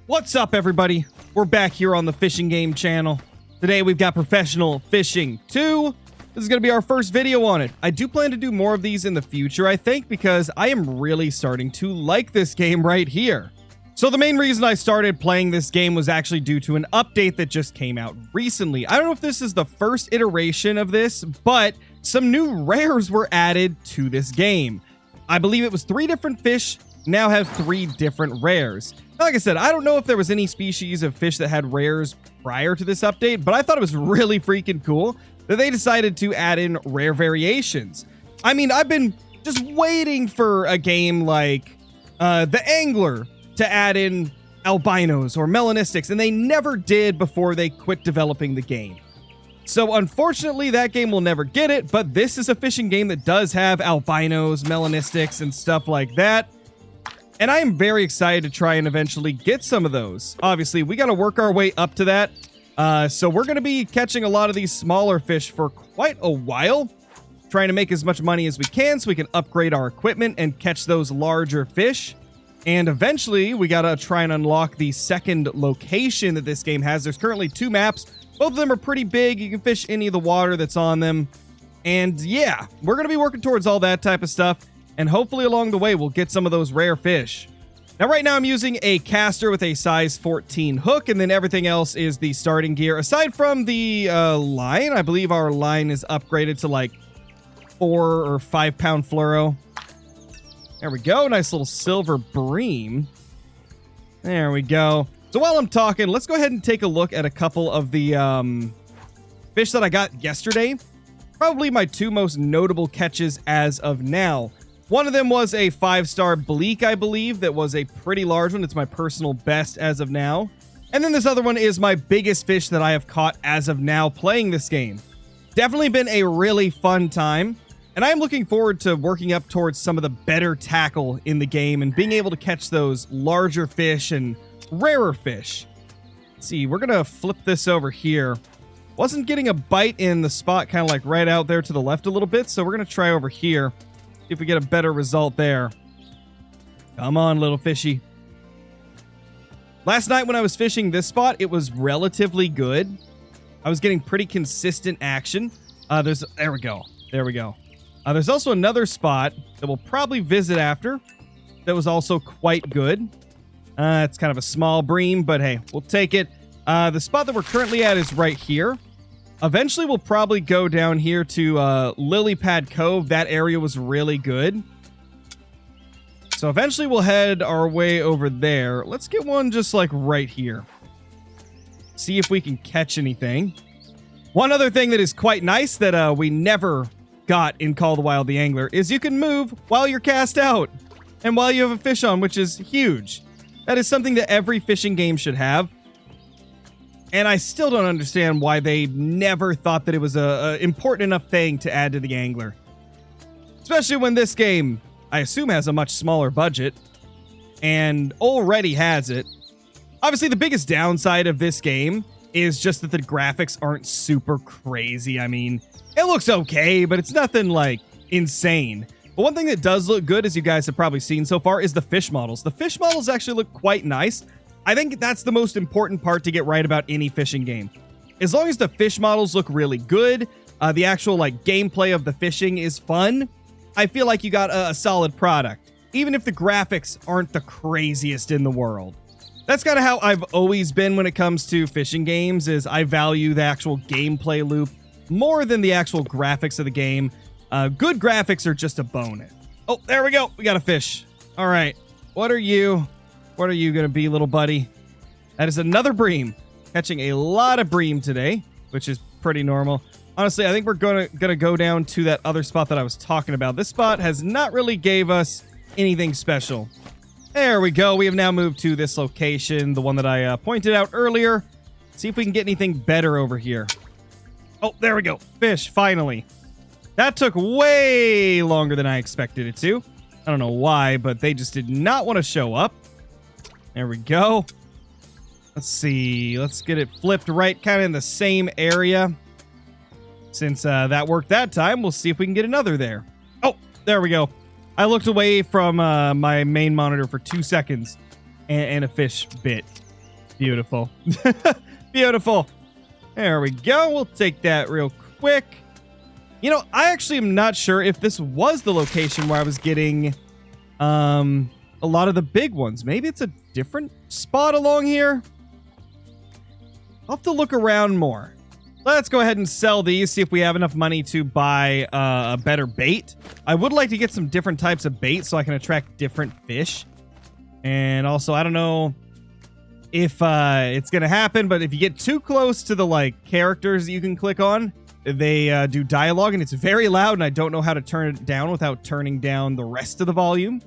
What's up, everybody? We're back here on the Fishing Game channel. Today we've got Professional Fishing 2. This is going to be our first video on it. I do plan to do more of these in the future, I think, because I am really starting to like this game right here. So the main reason I started playing this game was actually due to an update that just came out recently. I don't know if this is the first iteration of this, but some new rares were added to this game. I believe it was 3 different fish, now have 3 different rares. Like I said, I don't know if there was any species of fish that had rares prior to this update, but I thought it was really freaking cool that they decided to add in rare variations. I mean, I've been just waiting for a game like The Angler to add in albinos or melanistics, and they never did before they quit developing the game. So unfortunately, that game will never get it, but this is a fishing game that does have albinos, melanistics, and stuff like that. And I am very excited to try and eventually get some of those. Obviously, we got to work our way up to that. So we're going to be catching a lot of these smaller fish for quite a while, trying to make as much money as we can so we can upgrade our equipment and catch those larger fish. And eventually, we got to try and unlock the second location that this game has. There's currently 2 maps. Both of them are pretty big. You can fish any of the water that's on them. And yeah, we're going to be working towards all that type of stuff. And hopefully along the way, we'll get some of those rare fish. Now, right now, I'm using a caster with a size 14 hook, and then everything else is the starting gear. Aside from the line, I believe our line is upgraded to like 4 or 5 pound fluoro. There we go. Nice little silver bream. There we go. So while I'm talking, let's go ahead and take a look at a couple of the fish that I got yesterday. Probably my 2 most notable catches as of now. One of them was a 5-star bleak, I believe. That was a pretty large one. It's my personal best as of now. And then this other one is my biggest fish that I have caught as of now playing this game. Definitely been a really fun time. And I'm looking forward to working up towards some of the better tackle in the game and being able to catch those larger fish and rarer fish. Let's see, we're going to flip this over here. Wasn't getting a bite in the spot kind of like right out there to the left a little bit, so we're going to try over here. See if we get a better result there. Come on, little fishy. Last night when I was fishing this spot, it was relatively good. I was getting pretty consistent action. There we go. There we go. There's also another spot that we'll probably visit after that was also quite good. It's kind of a small bream, but hey, we'll take it. The spot that we're currently at is right here. Eventually, we'll probably go down here to Lily Pad Cove. That area was really good. So eventually, we'll head our way over there. Let's get one just like right here. See if we can catch anything. One other thing that is quite nice that we never got in Call of the Wild the Angler is you can move while you're cast out and while you have a fish on, which is huge. That is something that every fishing game should have. And I still don't understand why they never thought that it was a important enough thing to add to the Angler. Especially when this game, I assume, has a much smaller budget and already has it. Obviously, the biggest downside of this game is just that the graphics aren't super crazy. I mean, it looks okay, but it's nothing like insane. But one thing that does look good, as you guys have probably seen so far, is the fish models. The fish models actually look quite nice. I think that's the most important part to get right about any fishing game. As long as the fish models look really good, the actual like gameplay of the fishing is fun, I feel like you got a solid product, even if the graphics aren't the craziest in the world. That's kind of how I've always been when it comes to fishing games, is I value the actual gameplay loop more than the actual graphics of the game. Good graphics are just a bonus. Oh, there we go. We got a fish. All right. What are you? What are you going to be, little buddy? That is another bream. Catching a lot of bream today, which is pretty normal. Honestly, I think we're gonna go down to that other spot that I was talking about. This spot has not really gave us anything special. There we go. We have now moved to this location, the one that I pointed out earlier. See if we can get anything better over here. Oh, there we go. Fish, finally. That took way longer than I expected it to. I don't know why, but they just did not want to show up. There we go. Let's see. Let's get it flipped right kind of in the same area. Since that worked that time, we'll see if we can get another there. Oh, there we go. I looked away from my main monitor for 2 seconds and a fish bit. Beautiful. Beautiful. There we go. We'll take that real quick. You know, I actually am not sure if this was the location where I was getting a lot of the big ones. Maybe it's a different spot along here. I'll have to look around more. Let's go ahead and sell these, see if we have enough money to buy a better bait. I would like to get some different types of bait so I can attract different fish. And also, I don't know if it's going to happen, but if you get too close to the like characters that you can click on, they do dialogue and it's very loud and I don't know how to turn it down without turning down the rest of the volume.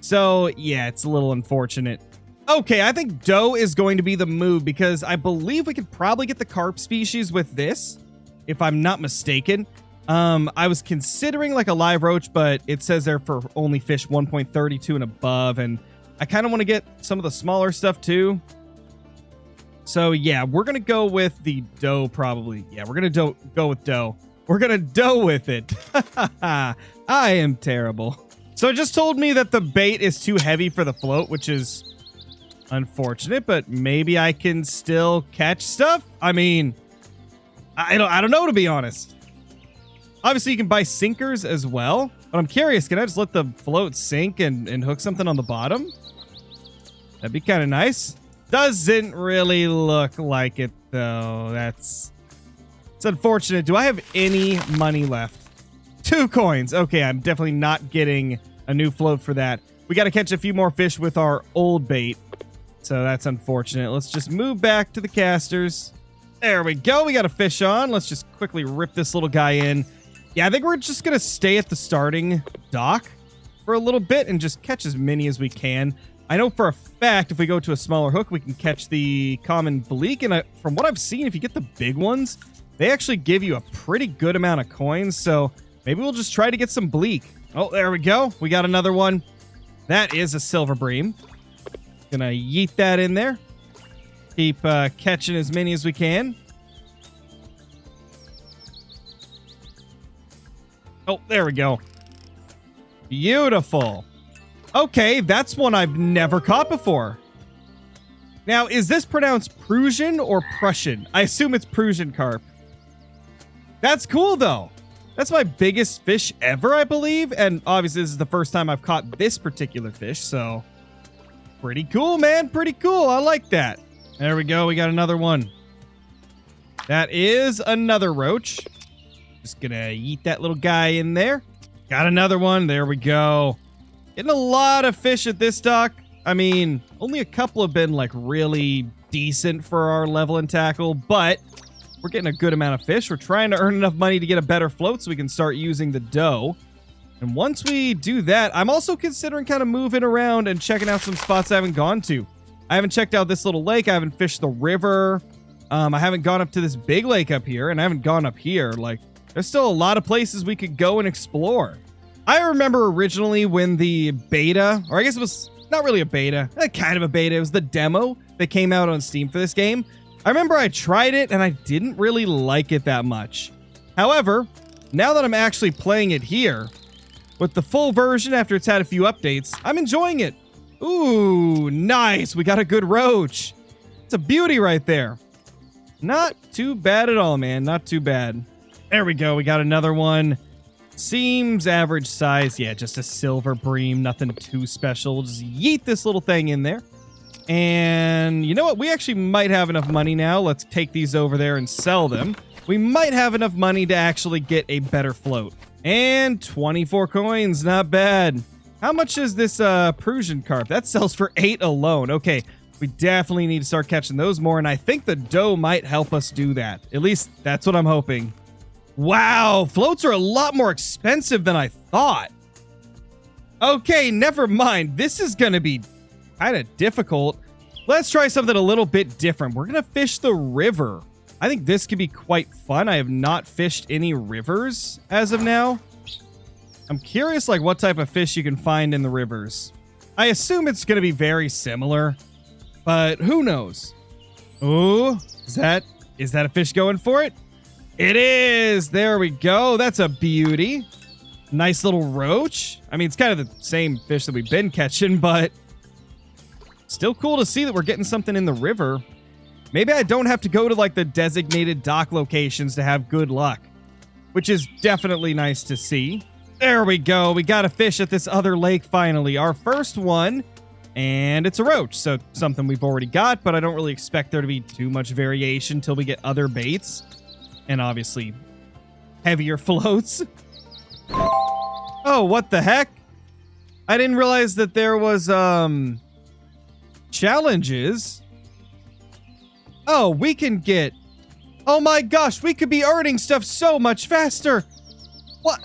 So yeah, it's a little unfortunate. Okay, I think dough is going to be the move because I believe we could probably get the carp species with this, if I'm not mistaken. I was considering like a live roach, but it says there for only fish 1.32 and above, and I kind of want to get some of the smaller stuff too. So yeah, we're going to go with the dough probably. Yeah, we're going to go with dough. We're going to dough with it. I am terrible. So it just told me that the bait is too heavy for the float, which is unfortunate, but maybe I can still catch stuff. I mean, I don't know, to be honest. Obviously, you can buy sinkers as well, but I'm curious, can I just let the float sink and hook something on the bottom? That'd be kind of nice. Doesn't really look like it, though. It's unfortunate. Do I have any money left? 2 coins. Okay, I'm definitely not getting a new float for that. We got to catch a few more fish with our old bait. So that's unfortunate. Let's just move back to the casters. There we go. We got a fish on. Let's just quickly rip this little guy in. Yeah, I think we're just going to stay at the starting dock for a little bit and just catch as many as we can. I know for a fact if we go to a smaller hook, we can catch the common bleak. And from what I've seen, if you get the big ones, they actually give you a pretty good amount of coins. So maybe we'll just try to get some bleak. Oh, there we go. We got another one. That is a silver bream. Gonna yeet that in there. Keep catching as many as we can. Oh, there we go. Beautiful. Okay, that's one I've never caught before. Now, is this pronounced Prussian or Prussian? I assume it's Prussian carp. That's cool, though. That's my biggest fish ever, I believe. And obviously, this is the first time I've caught this particular fish, so pretty cool, man. Pretty cool. I like that. There we go. We got another one. That is another roach. Just gonna eat that little guy in there. Got another one. There we go. Getting a lot of fish at this dock. I mean, only a couple have been like really decent for our level and tackle, but we're getting a good amount of fish. We're trying to earn enough money to get a better float so we can start using the dough. And once we do that, I'm also considering kind of moving around and checking out some spots I haven't gone to. I haven't checked out this little lake. I haven't fished the river. I haven't gone up to this big lake up here, and I haven't gone up here. Like, there's still a lot of places we could go and explore. I remember originally when the beta, or I guess it was not really a beta, kind of a beta. It was the demo that came out on Steam for this game. I remember I tried it, and I didn't really like it that much. However, now that I'm actually playing it here, with the full version after it's had a few updates, I'm enjoying it. Ooh, nice. We got a good roach. It's a beauty right there. Not too bad at all, man. Not too bad. There we go. We got another one. Seems average size. Yeah, just a silver bream. Nothing too special. We'll just yeet this little thing in there. And you know what? We actually might have enough money now. Let's take these over there and sell them. We might have enough money to actually get a better float. And 24 coins, not bad. How much is this Prussian carp? That sells for 8 alone. Okay, we definitely need to start catching those more, and I think the dough might help us do that. At least that's what I'm hoping. Wow, floats are a lot more expensive than I thought. Okay, never mind. This is going to be kind of difficult. Let's try something a little bit different. We're going to fish the river. I think this could be quite fun. I have not fished any rivers as of now. I'm curious like what type of fish you can find in the rivers. I assume it's going to be very similar, but who knows? Oh, is that a fish going for it? It is. There we go. That's a beauty. Nice little roach. I mean, it's kind of the same fish that we've been catching, but Still cool to see that we're getting something in the river. Maybe I don't have to go to like the designated dock locations to have good luck, which is definitely nice to see. There we go. We got a fish at this other lake finally. Our first one, and it's a roach. So something we've already got, but I don't really expect there to be too much variation until we get other baits. And obviously heavier floats. Oh, what the heck? I didn't realize that there was challenges. Oh, we can get... Oh my gosh, we could be earning stuff so much faster. What?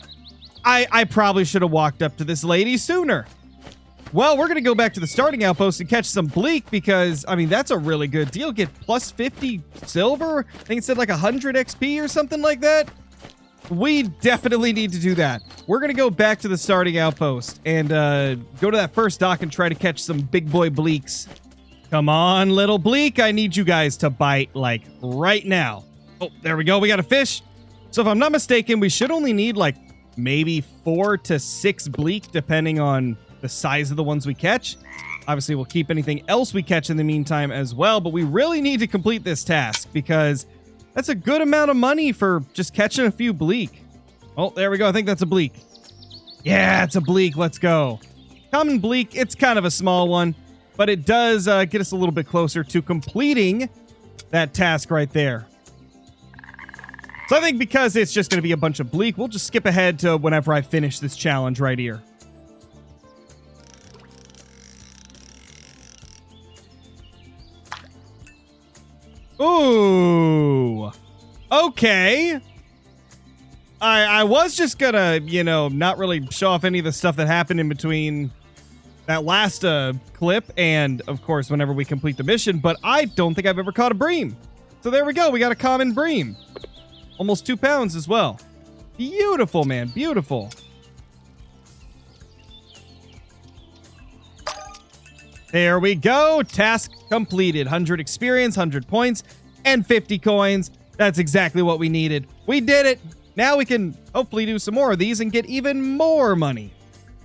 I probably should have walked up to this lady sooner. Well, we're going to go back to the starting outpost and catch some bleak because, I mean, that's a really good deal. Get plus 50 silver. I think it said like 100 XP or something like that. We definitely need to do that. We're going to go back to the starting outpost and go to that first dock and try to catch some big boy bleaks. Come on, little bleak. I need you guys to bite like right now. Oh, there we go. We got a fish. So if I'm not mistaken, we should only need like maybe 4 to 6 bleak, depending on the size of the ones we catch. Obviously, we'll keep anything else we catch in the meantime as well, but we really need to complete this task because that's a good amount of money for just catching a few bleak. Oh, there we go. I think that's a bleak. Yeah, it's a bleak. Let's go. Common bleak. It's kind of a small one, but it does get us a little bit closer to completing that task right there. So I think because it's just going to be a bunch of bleak, we'll just skip ahead to whenever I finish this challenge right here. Ooh. Okay. I was just gonna, not really show off any of the stuff that happened in between that last clip and, of course, whenever we complete the mission, but I don't think I've ever caught a bream. So there we go. We got a common bream. Almost 2 pounds as well. Beautiful, man. Beautiful. There we go. Task completed. 100 experience, 100 points, and 50 coins. That's exactly what we needed. We did it. Now we can hopefully do some more of these and get even more money.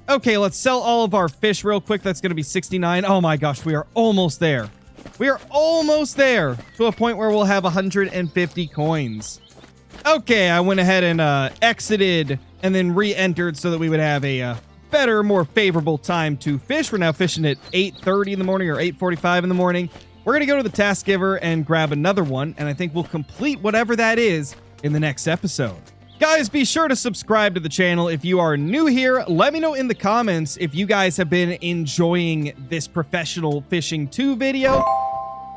Okay, let's sell all of our fish real quick. That's going to be 69. Oh my gosh, we are almost there. We are almost there to a point where we'll have 150 coins. Okay, I went ahead and exited and then re-entered so that we would have a better, more favorable time to fish. We're now fishing at 8:30 in the morning or 8:45 in the morning. We're going to go to the task giver and grab another one, and I think we'll complete whatever that is in the next episode. Guys, be sure to subscribe to the channel if you are new here. Let me know in the comments if you guys have been enjoying this Professional Fishing 2 video.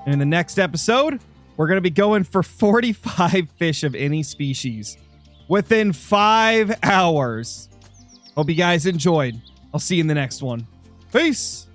And in the next episode, we're going to be going for 45 fish of any species within 5 hours. Hope you guys enjoyed. I'll see you in the next one. Peace.